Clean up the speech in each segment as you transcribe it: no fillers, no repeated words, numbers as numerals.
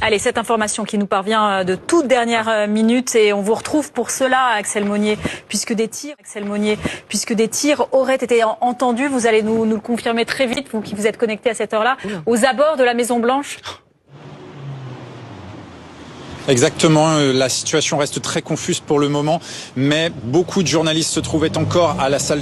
Allez, cette information qui nous parvient de toute dernière minute et on vous retrouve pour cela, Axel Monnier, puisque des tirs auraient été entendus. Vous allez nous le confirmer très vite, vous qui vous êtes connecté à cette heure-là, aux abords de la Maison-Blanche. Exactement, la situation reste très confuse pour le moment, mais beaucoup de journalistes se trouvaient encore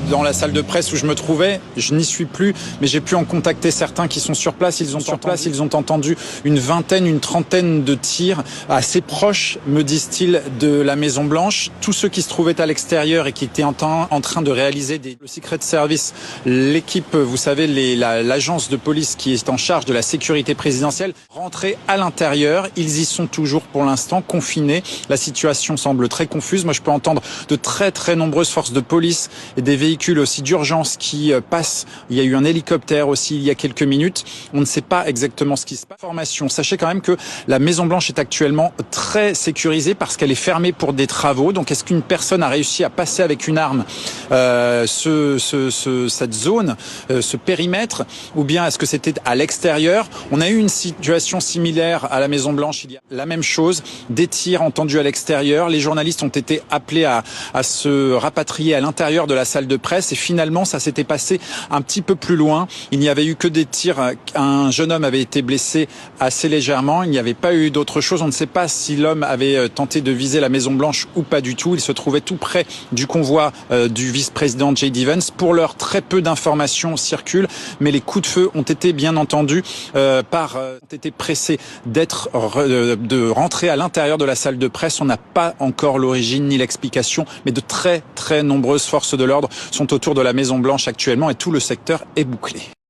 dans la salle de presse où je me trouvais. Je n'y suis plus, mais j'ai pu en contacter certains qui sont sur place. Ils ont entendu une vingtaine, une trentaine de tirs assez proches, me disent-ils, de la Maison Blanche. Tous ceux qui se trouvaient à l'extérieur et qui étaient en train de réaliser le Secret Service, l'équipe, vous savez, l'agence de police qui est en charge de la sécurité présidentielle, rentraient à l'intérieur. Ils y sont toujours pour l'instant confinés. La situation semble très confuse. Moi, je peux entendre de très nombreuses forces de police et des véhicules aussi d'urgence qui passent. Il y a eu un hélicoptère aussi il y a quelques minutes. On ne sait pas exactement ce qui se passe. Information. Sachez quand même que la Maison Blanche est actuellement très sécurisée parce qu'elle est fermée pour des travaux. Donc, est-ce qu'une personne a réussi à passer avec une arme cette zone, ce périmètre, ou bien est-ce que c'était à l'extérieur? On a eu une situation similaire à la Maison Blanche. Il y a la même chose. Des tirs entendus à l'extérieur. Les journalistes ont été appelés à se rapatrier à l'intérieur de la salle de presse et finalement ça s'était passé un petit peu plus loin. Il n'y avait eu que des tirs. Un jeune homme avait été blessé assez légèrement. Il n'y avait pas eu d'autre chose. On ne sait pas si l'homme avait tenté de viser la Maison Blanche ou pas du tout. Il se trouvait tout près du convoi du vice-président J.D. Vance. Pour l'heure, très peu d'informations circulent, mais les coups de feu ont été bien entendu ont été pressés de rentrer à l'intérieur de la salle de presse. On n'a pas encore l'origine ni l'explication, mais de très nombreuses forces de l'ordre sont autour de la Maison Blanche actuellement et tout le secteur est bouclé.